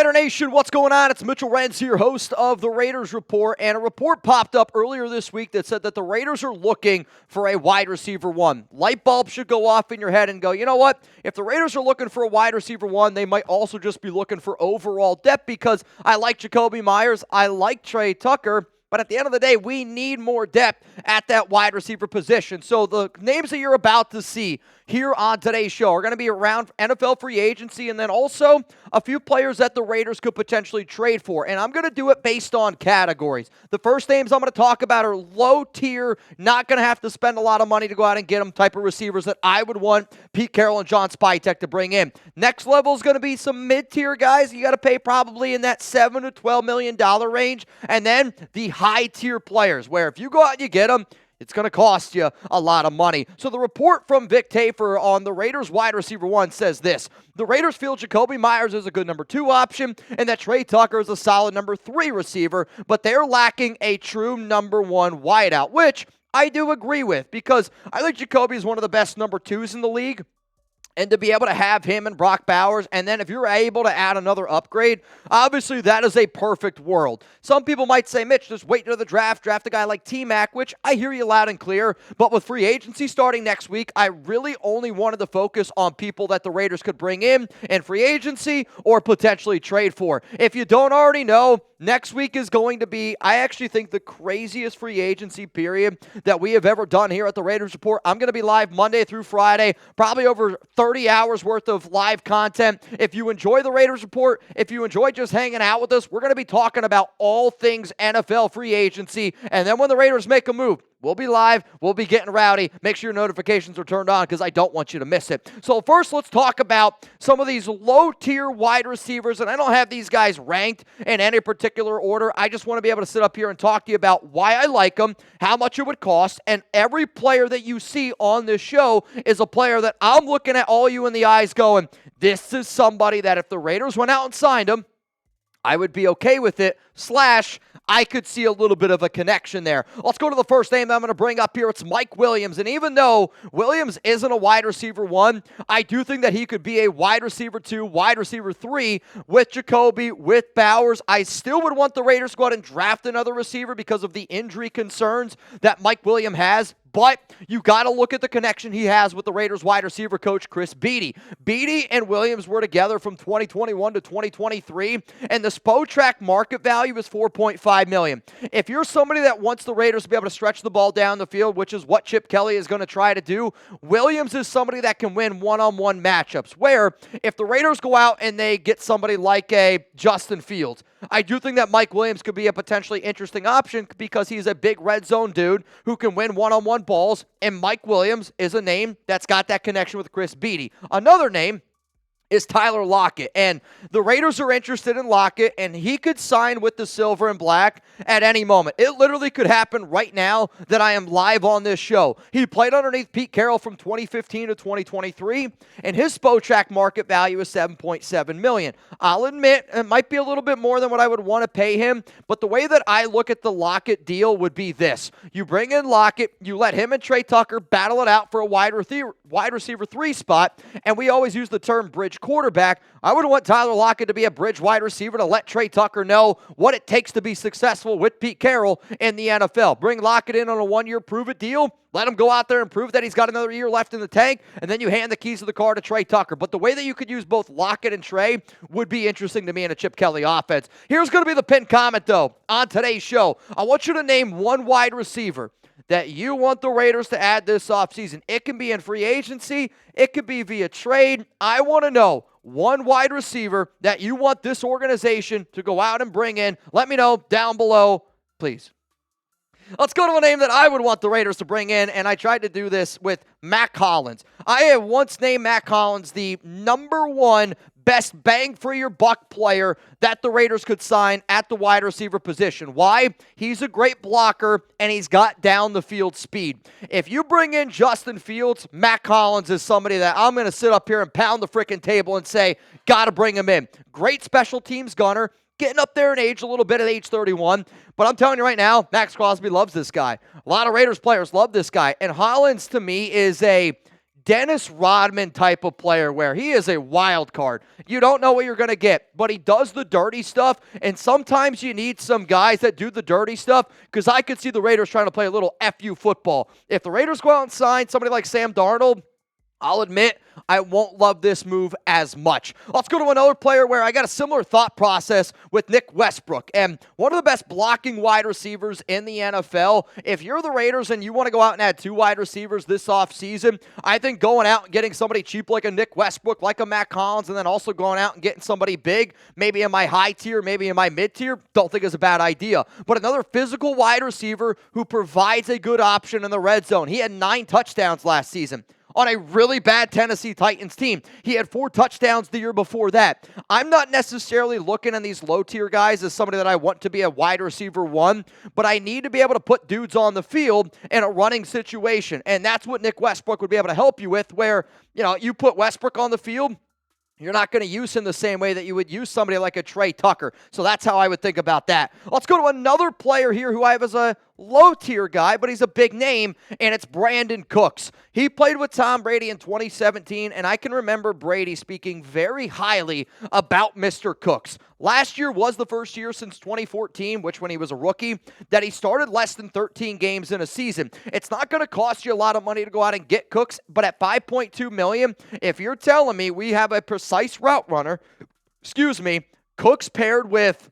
Raider Nation, what's going on? It's Mitchell Renz here, host of the Raiders Report, and a report popped up earlier this week that said that the Raiders are looking for a wide receiver one. Light bulb should go off in your head and go, you know what? If the Raiders are looking for a wide receiver one, they might also just be looking for overall depth because I like Jakobi Meyers, I like Tre Tucker, but at the end of the day, we need more depth at that wide receiver position. So the names that you're about to see here on today's show are going to be around NFL free agency and then also a few players that the Raiders could potentially trade for. And I'm going to do it based on categories. The first names I'm going to talk about are low tier, not going to have to spend a lot of money to go out and get them type of receivers that I would want Pete Carroll and John Spytek to bring in. Next level is going to be some mid-tier guys. You got to pay probably in that $7 to $12 million range. And then the high-tier players, where if you go out and you get them, it's going to cost you a lot of money. So the report from Vic Tafur on the Raiders wide receiver one says this. The Raiders feel Jakobi Meyers is a good number 2 option and that Tre Tucker is a solid number 3 receiver, but they're lacking a true number 1 wideout, which I do agree with because I think Jakobi is one of the best number 2s in the league. And to be able to have him and Brock Bowers, and then if you're able to add another upgrade, obviously that is a perfect world. Some people might say, Mitch, just wait to the draft a guy like T-Mac, which I hear you loud and clear, but with free agency starting next week, I really only wanted to focus on people that the Raiders could bring in free agency or potentially trade for. If you don't already know, next week is going to be, I actually think, the craziest free agency period that we have ever done here at the Raiders Report. I'm going to be live Monday through Friday, probably over 30 hours worth of live content. If you enjoy the Raiders Report, if you enjoy just hanging out with us, we're going to be talking about all things NFL free agency. And then when the Raiders make a move, we'll be live. We'll be getting rowdy. Make sure your notifications are turned on because I don't want you to miss it. So first, let's talk about some of these low-tier wide receivers. And I don't have these guys ranked in any particular order. I just want to be able to sit up here and talk to you about why I like them, how much it would cost, and every player that you see on this show is a player that I'm looking at all you in the eyes going, this is somebody that if the Raiders went out and signed him, I would be okay with it, / I could see a little bit of a connection there. Let's go to the first name that I'm going to bring up here. It's Mike Williams. And even though Williams isn't a wide receiver 1, I do think that he could be a wide receiver 2, wide receiver 3 with Jakobi, with Bowers. I still would want the Raiders to go out and draft another receiver because of the injury concerns that Mike Williams has. But you got to look at the connection he has with the Raiders wide receiver coach, Chris Beatty. Beatty and Williams were together from 2021 to 2023, and the Spytek market value is $4.5 million. If you're somebody that wants the Raiders to be able to stretch the ball down the field, which is what Chip Kelly is going to try to do, Williams is somebody that can win one-on-one matchups, where if the Raiders go out and they get somebody like a Justin Fields, I do think that Mike Williams could be a potentially interesting option because he's a big red zone dude who can win one-on-one balls, and Mike Williams is a name that's got that connection with Chris Beatty. Another name is Tyler Lockett, and the Raiders are interested in Lockett, and he could sign with the silver and black at any moment. It literally could happen right now that I am live on this show. He played underneath Pete Carroll from 2015 to 2023, and his Spytek market value is $7.7 million. I'll admit, it might be a little bit more than what I would want to pay him, but the way that I look at the Lockett deal would be this. You bring in Lockett, you let him and Tre Tucker battle it out for a wide receiver 3 spot, and we always use the term bridge quarterback. I would want Tyler Lockett to be a bridge wide receiver to let Tre Tucker know what it takes to be successful with Pete Carroll in the NFL. Bring Lockett in on a 1-year prove-it deal. Let him go out there and prove that he's got another year left in the tank, and then you hand the keys of the car to Tre Tucker. But the way that you could use both Lockett and Tre would be interesting to me in a Chip Kelly offense. Here's going to be the pinned comment, though, on today's show. I want you to name one wide receiver that you want the Raiders to add this offseason. It can be in free agency. It could be via trade. I want to know one wide receiver that you want this organization to go out and bring in. Let me know down below, please. Let's go to a name that I would want the Raiders to bring in, and I tried to do this with Mack Hollins. I have once named Mack Hollins the number 1 best bang for your buck player that the Raiders could sign at the wide receiver position. Why? He's a great blocker, and he's got down the field speed. If you bring in Justin Fields, Mack Hollins is somebody that I'm going to sit up here and pound the freaking table and say, got to bring him in. Great special teams gunner, getting up there in age a little bit at age 31. But I'm telling you right now, Max Crosby loves this guy. A lot of Raiders players love this guy. And Hollins, to me, is a Dennis Rodman type of player where he is a wild card. You don't know what you're going to get, but he does the dirty stuff, and sometimes you need some guys that do the dirty stuff because I could see the Raiders trying to play a little FU football. If the Raiders go out and sign somebody like Sam Darnold, I'll admit I won't love this move as much. Let's go to another player where I got a similar thought process with Nick Westbrooke. And one of the best blocking wide receivers in the NFL. If you're the Raiders and you want to go out and add 2 wide receivers this offseason, I think going out and getting somebody cheap like a Nick Westbrook, like a Mack Hollins, and then also going out and getting somebody big, maybe in my high tier, maybe in my mid tier, don't think is a bad idea. But another physical wide receiver who provides a good option in the red zone. He had 9 touchdowns last season on a really bad Tennessee Titans team. He had 4 touchdowns the year before that. I'm not necessarily looking at these low-tier guys as somebody that I want to be a wide receiver 1, but I need to be able to put dudes on the field in a running situation, and that's what Nick Westbrook would be able to help you with, where, you put Westbrook on the field, you're not going to use him the same way that you would use somebody like a Tre Tucker. So that's how I would think about that. Let's go to another player here who I have as a low-tier guy, but he's a big name, and it's Brandin Cooks. He played with Tom Brady in 2017, and I can remember Brady speaking very highly about Mr. Cooks. Last year was the first year since 2014, which when he was a rookie, that he started less than 13 games in a season. It's not going to cost you a lot of money to go out and get Cooks, but at $5.2 million, if you're telling me we have a precise route runner, Cooks paired with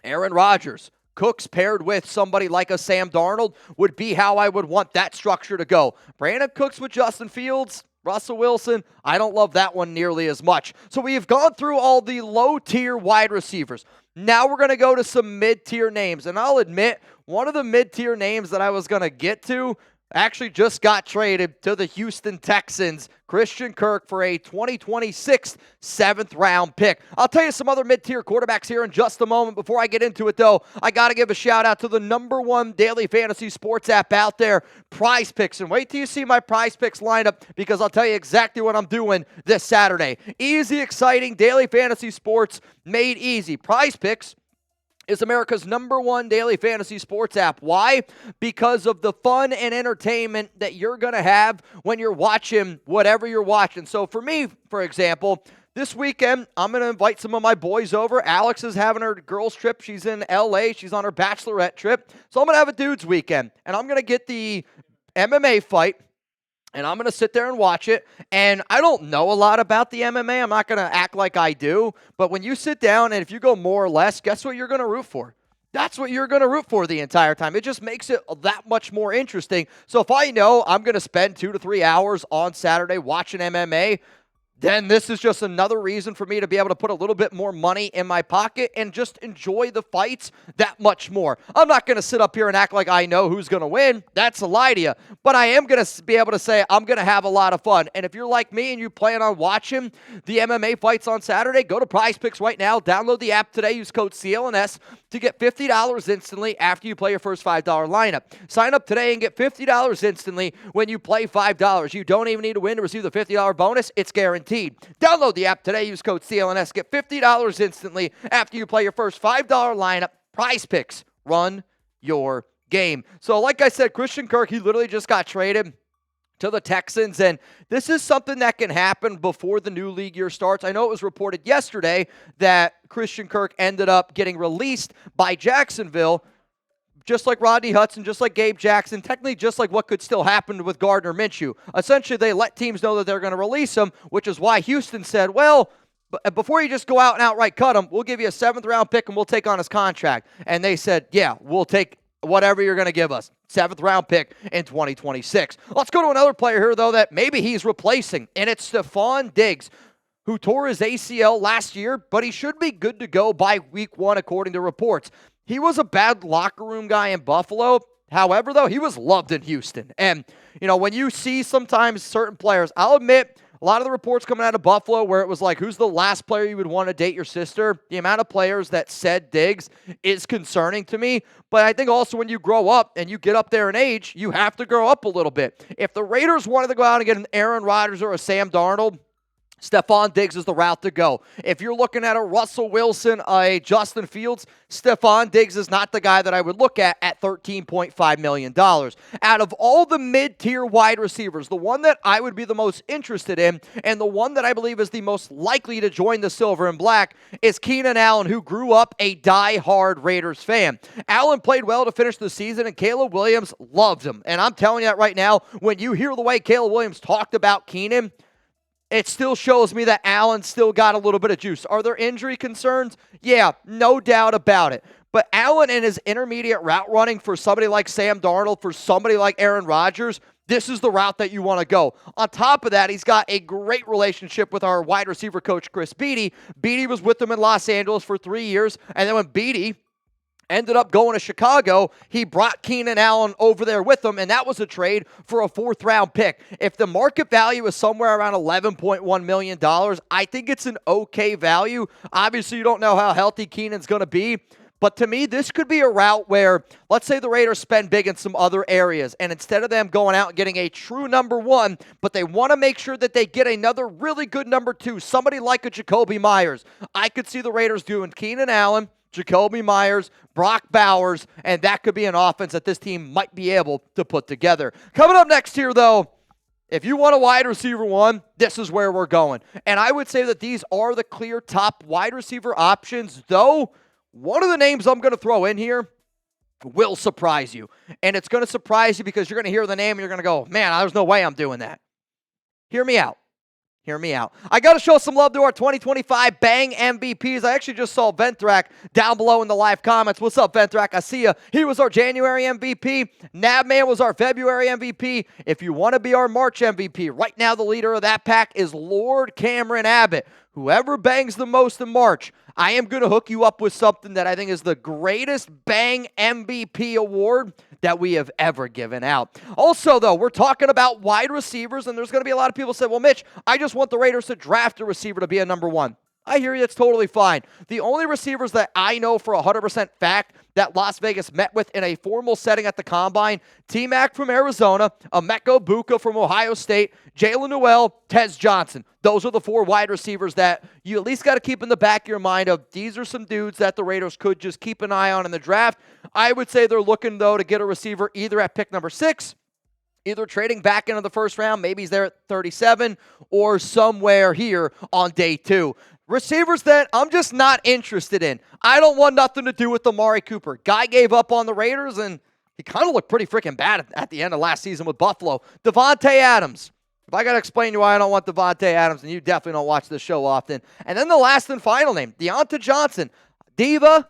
Aaron Rodgers, Cooks paired with somebody like a Sam Darnold would be how I would want that structure to go. Brandon Cooks with Justin Fields, Russell Wilson, I don't love that one nearly as much. So we have gone through all the low-tier wide receivers. Now we're going to go to some mid-tier names. And I'll admit, one of the mid-tier names that I was going to get to actually just got traded to the Houston Texans, Christian Kirk, for a 2026 7th-round pick. I'll tell you some other mid-tier quarterbacks here in just a moment. Before I get into it, though, I got to give a shout-out to the #1 daily fantasy sports app out there, Prize Picks. And wait till you see my Prize Picks lineup, because I'll tell you exactly what I'm doing this Saturday. Easy, exciting daily fantasy sports made easy. Prize Picks is America's #1 daily fantasy sports app. Why? Because of the fun and entertainment that you're going to have when you're watching whatever you're watching. So for me, for example, this weekend, I'm going to invite some of my boys over. Alex is having her girls' trip. She's in L.A. She's on her bachelorette trip. So I'm going to have a dudes' weekend, and I'm going to get the MMA fight, and I'm going to sit there and watch it. And I don't know a lot about the MMA. I'm not going to act like I do. But when you sit down and if you go more or less, guess what you're going to root for? That's what you're going to root for the entire time. It just makes it that much more interesting. So if I know I'm going to spend 2 to 3 hours on Saturday watching MMA, then this is just another reason for me to be able to put a little bit more money in my pocket and just enjoy the fights that much more. I'm not going to sit up here and act like I know who's going to win. That's a lie to you. But I am going to be able to say I'm going to have a lot of fun. And if you're like me and you plan on watching the MMA fights on Saturday, go to Prize Picks right now. Download the app today. Use code CLNS to get $50 instantly after you play your first $5 lineup. Sign up today and get $50 instantly when you play $5. You don't even need to win to receive the $50 bonus. It's guaranteed. Download the app today. Use code CLNS. Get $50 instantly after you play your first $5 lineup. Prize Picks. Run your game. So like I said, Christian Kirk, he literally just got traded to the Texans, and this is something that can happen before the new league year starts. I know it was reported yesterday that Christian Kirk ended up getting released by Jacksonville, just like Rodney Hudson, just like Gabe Jackson, technically just like what could still happen with Gardner Minshew. Essentially, they let teams know that they're going to release him, which is why Houston said, well, before you just go out and outright cut him, we'll give you a 7th-round pick and we'll take on his contract. And they said, yeah, we'll take whatever you're going to give us. 7th-round pick in 2026. Let's go to another player here, though, that maybe he's replacing, and it's Stefon Diggs, who tore his ACL last year, but he should be good to go by week 1, according to reports. He was a bad locker room guy in Buffalo. However, though, he was loved in Houston. And, when you see sometimes certain players, I'll admit, a lot of the reports coming out of Buffalo where it was like, who's the last player you would want to date your sister? The amount of players that said Diggs is concerning to me. But I think also when you grow up and you get up there in age, you have to grow up a little bit. If the Raiders wanted to go out and get an Aaron Rodgers or a Sam Darnold, Stefon Diggs is the route to go. If you're looking at a Russell Wilson, a Justin Fields, Stefon Diggs is not the guy that I would look at $13.5 million. Out of all the mid-tier wide receivers, the one that I would be the most interested in and the one that I believe is the most likely to join the silver and black is Keenan Allen, who grew up a die-hard Raiders fan. Allen played well to finish the season, and Caleb Williams loved him. And I'm telling you that right now, when you hear the way Caleb Williams talked about Keenan, it still shows me that Allen still got a little bit of juice. Are there injury concerns? Yeah, no doubt about it. But Allen and his intermediate route running for somebody like Sam Darnold, for somebody like Aaron Rodgers, this is the route that you want to go. On top of that, he's got a great relationship with our wide receiver coach, Chris Beatty. Beatty was with him in Los Angeles for 3 years, and then when Beatty ended up going to Chicago, he brought Keenan Allen over there with him, and that was a trade for a 4th-round pick. If the market value is somewhere around $11.1 million, I think it's an okay value. Obviously, you don't know how healthy Keenan's going to be, but to me, this could be a route where, let's say the Raiders spend big in some other areas, and instead of them going out and getting a true number 1, but they want to make sure that they get another really good number 2, somebody like a Jakobi Meyers. I could see the Raiders doing Keenan Allen, Jakobi Meyers, Brock Bowers, and that could be an offense that this team might be able to put together. Coming up next here, though, if you want a wide receiver 1, this is where we're going. And I would say that these are the clear top wide receiver options, though one of the names I'm going to throw in here will surprise you. And it's going to surprise you because you're going to hear the name and you're going to go, man, there's no way I'm doing that. Hear me out. Hear me out. I got to show some love to our 2025 Bang MVPs. I actually just saw Ventrak down below in the live comments. What's up, Ventrak? I see you. He was our January MVP. Nabman was our February MVP. If you want to be our March MVP, right now the leader of that pack is Lord Cameron Abbott. Whoever bangs the most in March, I am going to hook you up with something that I think is the greatest Bang MVP award that we have ever given out. Also, though, we're talking about wide receivers, and there's going to be a lot of people say, well, Mitch, I just want the Raiders to draft a receiver to be a number 1. I hear you. It's totally fine. The only receivers that I know for 100% fact that Las Vegas met with in a formal setting at the Combine, T-Mac from Arizona, Emeka Buka from Ohio State, Jalen Noel, Tez Johnson. Those are the 4 wide receivers that you at least got to keep in the back of your mind of these are some dudes that the Raiders could just keep an eye on in the draft. I would say they're looking, though, to get a receiver either at pick number 6, either trading back into the first round, maybe he's there at 37, or somewhere here on day 2. Receivers that I'm just not interested in. I don't want nothing to do with Amari Cooper. Guy gave up on the Raiders, and he kind of looked pretty freaking bad at the end of last season with Buffalo. Devontae Adams. If I got to explain to you why I don't want Devontae Adams, then you definitely don't watch this show often. And then the last and final name, Deonta Johnson. Diva.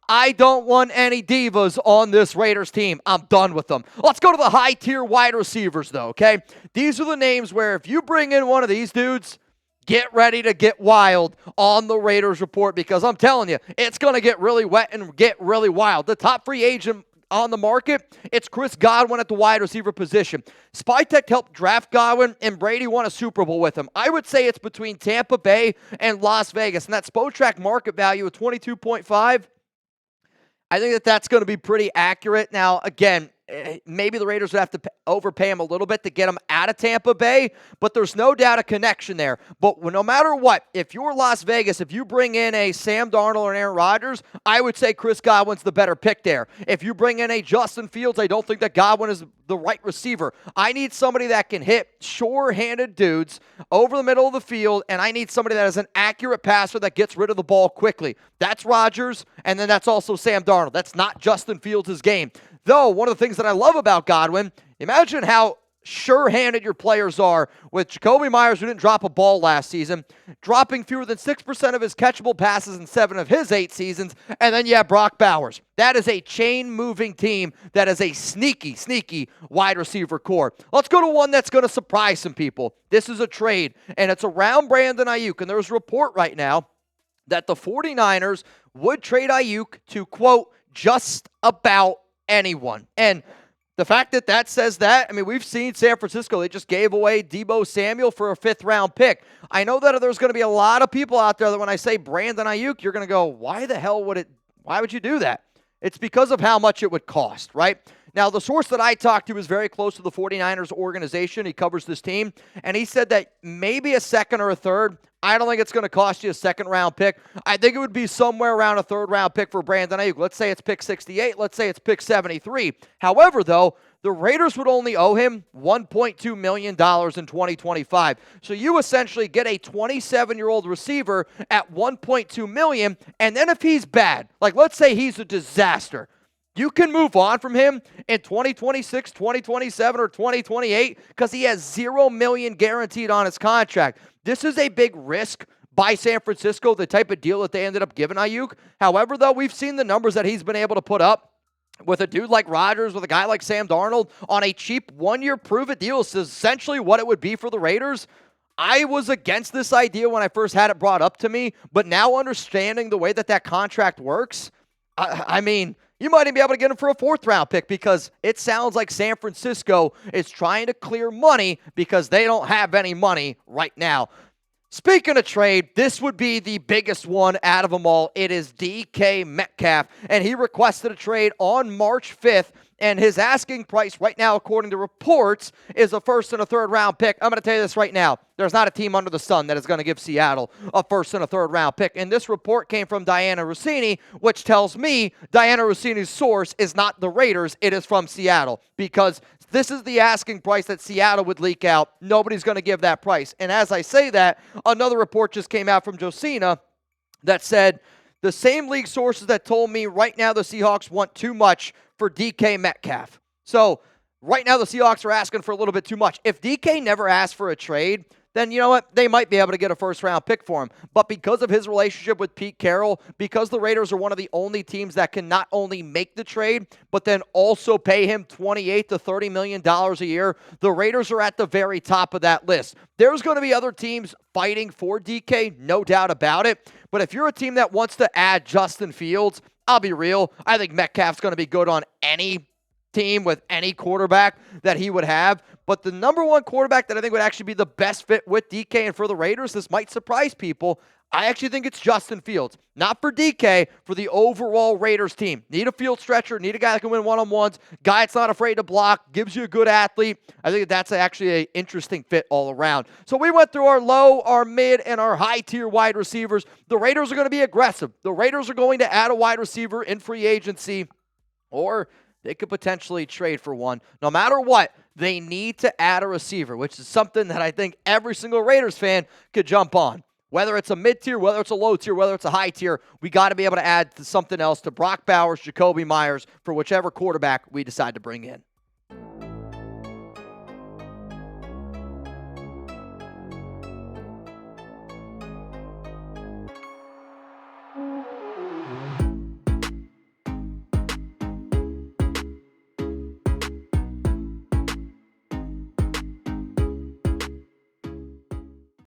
I don't want any divas on this Raiders team. I'm done with them. Let's go to the high-tier wide receivers, though, okay? These are the names where if you bring in one of these dudes, get ready to get wild on the Raiders report because I'm telling you, it's going to get really wet and get really wild. The top free agent on the market, it's Chris Godwin at the wide receiver position. Spytek helped draft Godwin, and Brady won a Super Bowl with him. I would say it's between Tampa Bay and Las Vegas, and that Spotrac market value of 22.5, I think that that's going to be pretty accurate. Now, again, maybe the Raiders would have to overpay him a little bit to get him out of Tampa Bay, but there's no doubt a connection there. But no matter what, if you're Las Vegas, if you bring in a Sam Darnold or an Aaron Rodgers, I would say Chris Godwin's the better pick there. If you bring in a Justin Fields, I don't think that Godwin is the right receiver. I need somebody that can hit sure-handed dudes over the middle of the field, and I need somebody that is an accurate passer that gets rid of the ball quickly. That's Rodgers, and then that's also Sam Darnold. That's not Justin Fields' game. Though, one of the things that I love about Godwin, imagine how sure-handed your players are with Jakobi Meyers, who didn't drop a ball last season, dropping fewer than 6% of his catchable passes in 7 of his 8 seasons, and then you have Brock Bowers. That is a chain-moving team that is a sneaky wide receiver core. Let's go to one that's going to surprise some people. This is a trade, and it's around Brandon Aiyuk, and there's a report right now that the 49ers would trade Aiyuk to, quote, just about anyone. And the fact that that says that, I mean, we've seen San Francisco, they just gave away Deebo Samuel for a 5th-round pick. I know that there's going to be a lot of people out there that when I say Brandon Aiyuk, you're going to go, why the hell would you do that? It's because of how much it would cost, right? Now, the source that I talked to is very close to the 49ers organization. He covers this team, and he said that maybe a second or a third. I don't think it's going to cost you a second-round pick. I think it would be somewhere around a third-round pick for Brandon Aiyuk. Let's say it's pick 68. Let's say it's pick 73. However, though, the Raiders would only owe him $1.2 million in 2025. So you essentially get a 27-year-old receiver at $1.2 million, and then if he's bad, like let's say he's a disaster, you can move on from him in 2026, 2027, or 2028 because he has $0 million guaranteed on his contract. This is a big risk by San Francisco, the type of deal that they ended up giving Aiyuk. However, though, we've seen the numbers that he's been able to put up with a dude like Rodgers, with a guy like Sam Darnold on a cheap one-year prove-it deal. It's essentially what it would be for the Raiders. I was against this idea when I first had it brought up to me, but now understanding the way that contract works, I mean, you might even be able to get him for a fourth-round pick because it sounds like San Francisco is trying to clear money because they don't have any money right now. Speaking of trade, this would be the biggest one out of them all. It is DK Metcalf, and he requested a trade on March 5th, and his asking price right now, according to reports, is a first and a third-round pick. I'm going to tell you this right now. There's not a team under the sun that is going to give Seattle a first and a third-round pick, and this report came from Diana Rossini, which tells me Diana Rossini's source is not the Raiders, it is from Seattle, because this is the asking price that Seattle would leak out. Nobody's going to give that price. And as I say that, another report just came out from Josina that said the same league sources that told me right now the Seahawks want too much for DK Metcalf. So right now the Seahawks are asking for a little bit too much. If DK never asked for a trade, then you know what? They might be able to get a first-round pick for him. But because of his relationship with Pete Carroll, because the Raiders are one of the only teams that can not only make the trade, but then also pay him $28 to $30 million a year, the Raiders are at the very top of that list. There's going to be other teams fighting for DK, no doubt about it. But if you're a team that wants to add Justin Fields, I'll be real, I think Metcalf's going to be good on any team with any quarterback that he would have. But the number one quarterback that I think would actually be the best fit with DK and for the Raiders, this might surprise people, I actually think it's Justin Fields. Not for DK, for the overall Raiders team. Need a field stretcher, need a guy that can win one-on-ones, guy that's not afraid to block, gives you a good athlete. I think that's actually an interesting fit all around. So we went through our low, our mid, and our high-tier wide receivers. The Raiders are going to be aggressive. The Raiders are going to add a wide receiver in free agency, or they could potentially trade for one. No matter what, they need to add a receiver, which is something that I think every single Raiders fan could jump on. Whether it's a mid-tier, whether it's a low-tier, whether it's a high-tier, we got to be able to add something else to Brock Bowers, Jakobi Meyers, for whichever quarterback we decide to bring in.